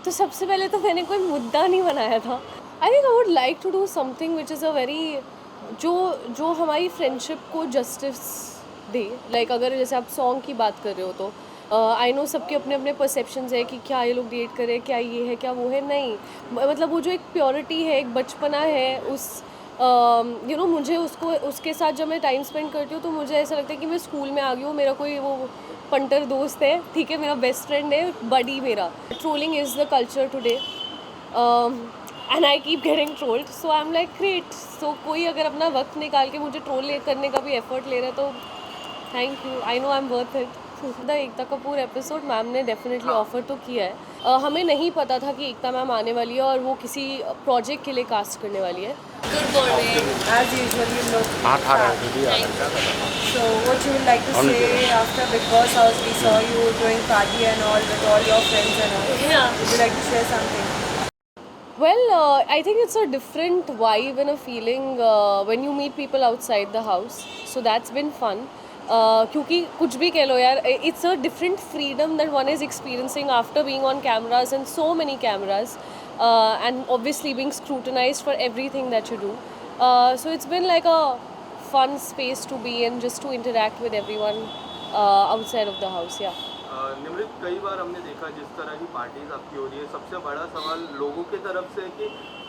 तो सबसे पहले तो मैंने कोई मुद्दा नहीं बनाया था. I think I would like to do something which is a very जो जो हमारी फ्रेंडशिप को जस्टिस दे. लाइक अगर जैसे आप सॉन्ग की बात कर रहे हो तो आई नो सबके अपने अपने परसेप्शंस है कि क्या ये लोग डेट करें, क्या ये है, क्या वो है. नहीं, मतलब वो जो एक प्योरिटी है, एक बचपना है, उस मुझे उसको उसके साथ जब मैं टाइम स्पेंड करती हूँ तो मुझे ऐसा लगता है कि मैं स्कूल में आ गई हूँ. मेरा कोई वो पंटर दोस्त है, ठीक है, मेरा बेस्ट फ्रेंड है, बडी मेरा. Trolling is the culture today and I keep getting trolled, so I am like great. So कोई अगर अपना वक्त निकाल के मुझे ट्रोल करने का भी एफर्ट ले रहा है तो thank you. I know I am worth it. The Ekta Kapoor episode ma'am ने डेफिनेटली ऑफर तो किया है. हमें नहीं पता था कि एकता मैम आने वाली है और वो किसी प्रोजेक्ट के लिए कास्ट करने वाली है. Good morning. As usual, you look हाँ था fab. So, what you would like to Only say after Big Boss House? We saw you doing party and all with all your friends and all. Yeah. Would you like to share something? Well, I think it's a different vibe and a feeling when you meet people outside the house. So that's been fun. क्योंकि कुछ भी कह लो यार, it's a different freedom that one is experiencing after being on cameras and so many cameras, and obviously being scrutinized for everything that you do. So it's been like a fun space to be in, just to interact with everyone outside of the house. Yeah. Nimrit, कई बार हमने देखा जिस तरह की parties आपकी हो रही है, सबसे बड़ा सवाल लोगों की तरफ से कि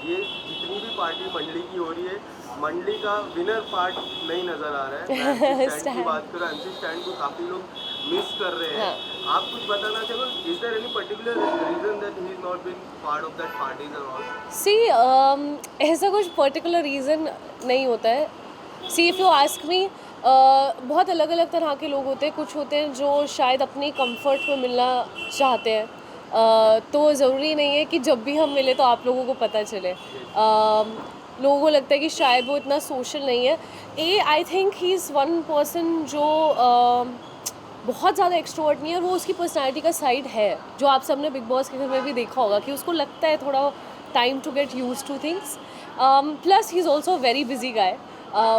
ये जितनी भी पार्टी मंडली की हो रही है, मंडली का विनर पार्ट नहीं नजर आ रहा है. मैं MC स्टैंड की बात करूँ, MC स्टैंड को काफ़ी लोग मिस कर रहे हैं. आप कुछ बताना चाहो, is there any particular reason that he is not been part of that parties and all? See, ऐसा कुछ पर्टिकुलर रीज़न नहीं होता है. See, if you ask me, बहुत अलग अलग तरह के लोग होते हैं. कुछ होते हैं जो शायद अपनी कंफर्ट में मिलना चाहते हैं, तो ज़रूरी नहीं है कि जब भी हम मिले तो आप लोगों को पता चले. लोगों को लगता है कि शायद वो इतना सोशल नहीं है. I think he is one person जो बहुत ज़्यादा एक्सट्रोवर्ट नहीं है, और वो उसकी पर्सनैलिटी का साइड है जो आप सबने बिग बॉस के घर में भी देखा होगा कि उसको लगता है थोड़ा time to get use to things. Plus he is also very busy guy.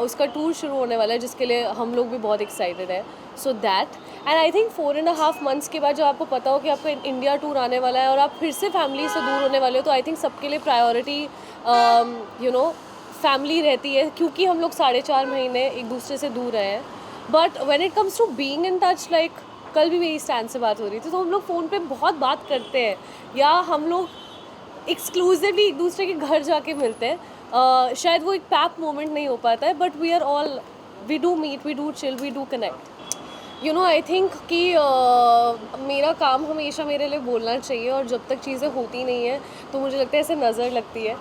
उसका टूर शुरू होने वाला है जिसके लिए हम लोग भी बहुत एक्साइटेड है. So that, and I think 4.5 months के बाद जब आपको पता हो कि आपका इंडिया टूर आने वाला है और आप फिर से फैमिली से दूर होने वाले हो, तो आई थिंक सबके लिए प्रायोरिटी फैमिली रहती है, क्योंकि हम लोग 4.5 महीने एक दूसरे से दूर रहे हैं. But when it comes to being in touch, like कल भी मेरी स्टैंड से बात हो रही थी, तो हम लोग फ़ोन पे बहुत बात करते हैं, या हम लोग एक्सक्लूसिवली एक दूसरे के घर जाके मिलते हैं. शायद वो एक पैप मोमेंट नहीं हो पाता है, but we are all, we do meet, we do chill, we do connect. I think कि मेरा काम हमेशा मेरे लिए बोलना चाहिए, और जब तक चीज़ें होती नहीं हैं तो मुझे लगता है ऐसे नज़र लगती है.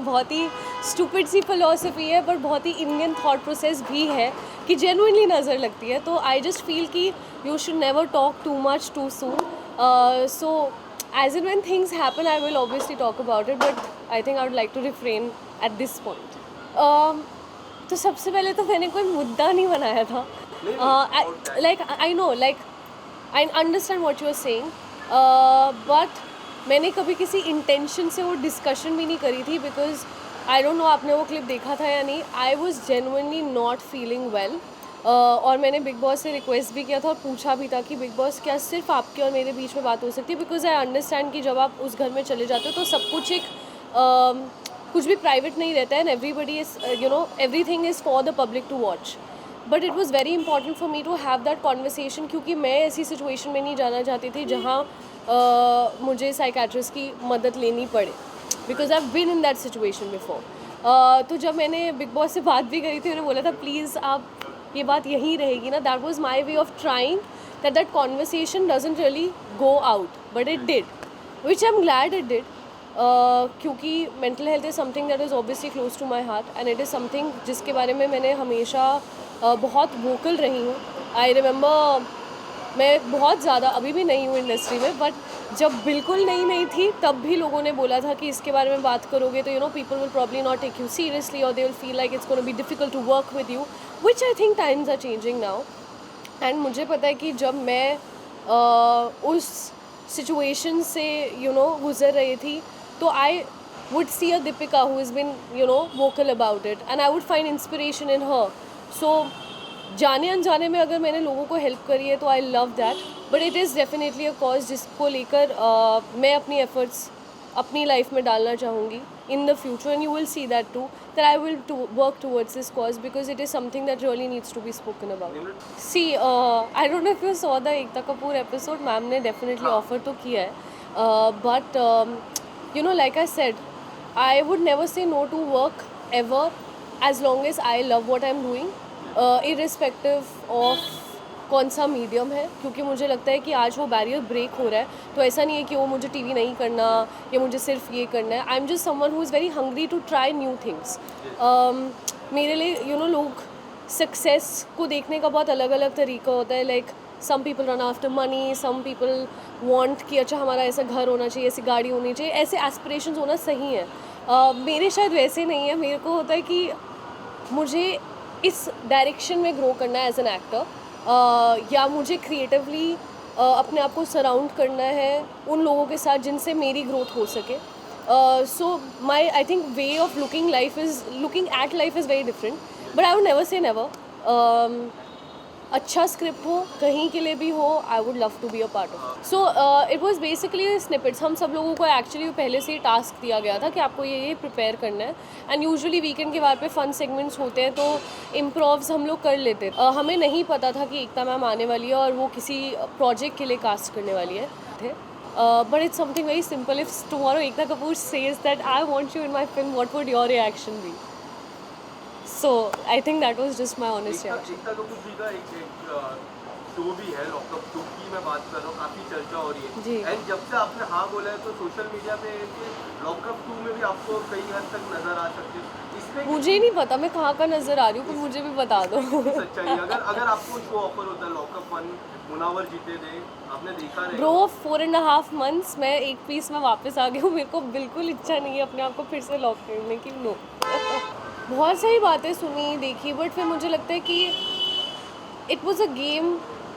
बहुत ही स्टूपिड सी फिलॉसफी है, पर बहुत ही इंडियन थॉट प्रोसेस भी है कि जेन्युइनली नज़र लगती है. तो आई जस्ट फील कि you should never talk too much too soon. So as and when things happen, I will obviously talk about it, but I think I would like to refrain at this point. तो सबसे पहले तो मैंने कोई मुद्दा नहीं बनाया था. I know, like I understand what you are saying, but मैंने कभी किसी इंटेंशन से वो डिस्कशन भी नहीं करी थी, बिकॉज आई डोंट नो आपने वो क्लिप देखा था या नहीं. I was genuinely not feeling well, और मैंने बिग बॉस से रिक्वेस्ट भी किया था और पूछा भी था कि बिग बॉस क्या सिर्फ आपके और मेरे बीच में बात हो सकती है, बिकॉज आई अंडरस्टैंड कि जब आप उस घर में चले जाते हो तो सब कुछ एक कुछ भी प्राइवेट नहीं रहता है, and everybody is everything is for the public to watch. But it was very important for me to have that conversation, क्योंकि मैं ऐसी सिचुएशन में नहीं जाना चाहती थी जहाँ मुझे साइकेट्रिस्ट की मदद लेनी पड़े, because I have been in that situation before. तो जब मैंने बिग बॉस से बात भी करी थी, उन्होंने बोला था प्लीज़ आप ये बात यहीं रहेगी ना. That was my way of trying that conversation doesn't really go out, but it did, which I am glad it did. क्योंकि mental health is something that is obviously close to my heart, and it is something जिसके बारे में मैंने हमेशा बहुत vocal रही हूँ. I remember मैं बहुत ज़्यादा, अभी भी नहीं हूँ इंडस्ट्री में, बट जब बिल्कुल नहीं थी तब भी लोगों ने बोला था कि इसके बारे में बात करोगे तो people will probably not take you seriously, और they will feel like it's gonna be difficult to work with you, which I think times are changing now. And मुझे पता है कि जब मैं उस सिचुएशन से गुजर रही थी, तो आई would see a Deepika who has been vocal about it, and I would find inspiration in her. So जाने अनजाने में अगर मैंने लोगों को हेल्प करी है तो I love that. But it is definitely a cause जिसको लेकर मैं अपनी एफर्ट्स अपनी लाइफ में डालना चाहूँगी in the future, and you will see that too, that I will work towards this cause because it is something that really needs to be spoken about. See I don't know if you saw the Ekta Kapoor episode, ma'am ने definitely offer तो किया है, but you know like I said, I would never say no to work ever as long as I love what I'm doing, irrespective of कौन सा medium है, क्योंकि मुझे लगता है कि आज वो बैरियर ब्रेक हो रहा है. तो ऐसा नहीं है कि वो मुझे टीवी नहीं करना या मुझे सिर्फ ये करना है. I am just someone who is very hungry to try new things. मेरे लिए यू नो लोग सक्सेस को देखने का बहुत अलग अलग तरीका होता है. Like some people run after money, some people want कि अच्छा हमारा ऐसा घर होना चाहिए, ऐसी गाड़ी होनी चाहिए, ऐसे एस्पिरेशंस होना सही है. मेरे शायद वैसे नहीं है. मेरे को होता है कि मुझे इस डायरेक्शन में ग्रो करना है एज एन एक्टर, या मुझे क्रिएटिवली अपने आप को सराउंड करना है उन लोगों के साथ जिनसे मेरी ग्रोथ हो सके. So my I think way of looking at life is very different, but I would never say never. अच्छा स्क्रिप्ट हो कहीं के लिए भी हो, I would love to be a part of. So it was basically snippets. हम सब लोगों को एक्चुअली पहले से ही टास्क दिया गया था कि आपको ये प्रिपेयर करना है, एंड यूजुअली वीकेंड के बाद पे फन सेगमेंट्स होते हैं तो इम्प्रोव्स हम लोग कर लेते. हमें नहीं पता था कि एकता मैम आने वाली है और वो किसी प्रोजेक्ट के लिए कास्ट करने वाली है थे. But it's something very simple. If tomorrow Ekta Kapoor says that I want you in my film, what would your reaction be? So I think that was just my honest reaction. Ekta Kapoor ji का एक show भी है lockup 2 की मैं बात कर रहा हूँ, काफ़ी चर्चा हो रही जी. है. एंड जब से आपने हाँ बोला है तो सोशल मीडिया पे लॉकअप 2 में भी आपको कई हद तक नजर आ सकते हैं. इसमें मुझे नहीं पता मैं कहाँ का नज़र आ रही हूँ, पर मुझे भी बता दो. सच्चाई अगर आपको शो ऑफर होता है लॉकअप 1, मुनावर जीते थे, आपने देखा ब्रो 4.5 months मैं एक पीस में वापस आ गई हूँ. मेरे को बिल्कुल इच्छा नहीं है अपने आप को फिर से लॉक करने की. नो. बहुत सारी बातें सुनी देखी, बट फिर मुझे लगता है कि इट वॉज़ अ गेम.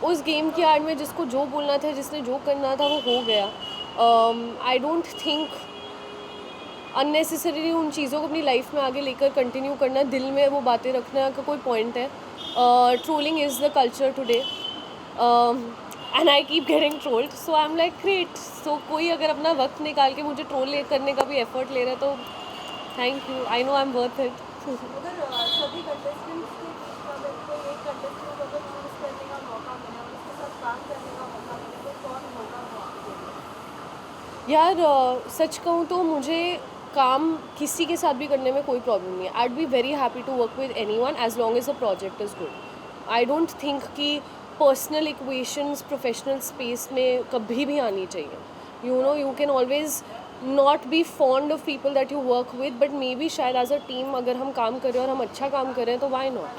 उस गेम की आड़ में जिसको जो बोलना था, जिसने जो करना था वो हो गया. आई डोंट थिंक अननेसेसरीली उन चीज़ों को अपनी लाइफ में आगे लेकर कंटिन्यू करना, दिल में वो बातें रखना का कोई पॉइंट है. Trolling is the culture today and I keep getting trolled, so I am like great. So कोई अगर अपना वक्त निकाल के मुझे ट्रोल करने का भी एफर्ट ले रहा है तो thank you. I know I am worth it. अगर सभी कंटेस्टेंट्स के बीच में अगर कोई एक कंटेस्टेंट अगर चूज करने का मौका मिले और उसके साथ काम करने का मौका मिले तो कौन होगा वो आपके लिए? यार सच कहूँ तो मुझे काम किसी के साथ भी करने में कोई प्रॉब्लम नहीं है. I would be very happy to work with anyone as long as the project is good. I don't think कि पर्सनल इक्वेशंस प्रोफेशनल स्पेस में कभी भी आनी चाहिए. You know you can always not be fond of people that you work with, but maybe शायद as a team अगर हम काम कर रहे हैं और हम अच्छा काम कर रहे हैं तो वाई नॉट.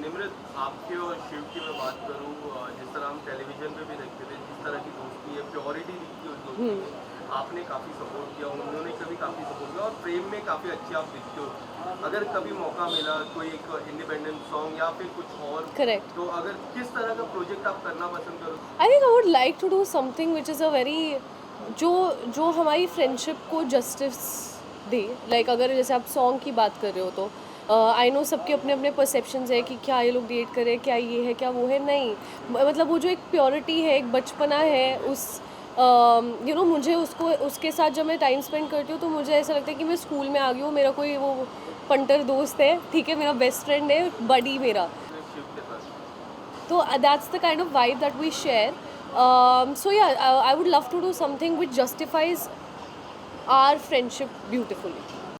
निमृत, आपके और शिव की मैं बात करूँ, जिस तरह हम टेलीविजन पे भी देखते थे, जिस तरह की दोस्ती है, प्योरिटी दिखती है उस दोस्ती में, आपने काफ़ी सपोर्ट किया, उन्होंने कभी काफ़ी सपोर्ट किया और प्रेम में काफ़ी अच्छे आप दिखते हो. अगर कभी मौका मिला कोई एक इंडिपेंडेंट सॉन्ग या फिर कुछ और, करेक्ट, तो अगर किस तरह का प्रोजेक्ट आप करना पसंद करो? I think I would like to do something which is a very जो हमारी फ्रेंडशिप को जस्टिस दे. लाइक अगर जैसे आप सॉन्ग की बात कर रहे हो तो आई नो सबके अपने अपने परसेप्शंस है कि क्या ये लोग डेट करें, क्या ये है, क्या वो है. नहीं, मतलब वो जो एक प्योरिटी है, एक बचपना है, उस यू नो मुझे उसके साथ जब मैं टाइम स्पेंड करती हूँ तो मुझे ऐसा लगता है कि मैं स्कूल में आ गई हूँ. मेरा कोई वो पंटर दोस्त है, ठीक है, मेरा बेस्ट फ्रेंड है, बडी मेरा. शिव के साथ तो that's the kind of vibe that we share. So yeah, I would love to do something which justifies our friendship beautifully.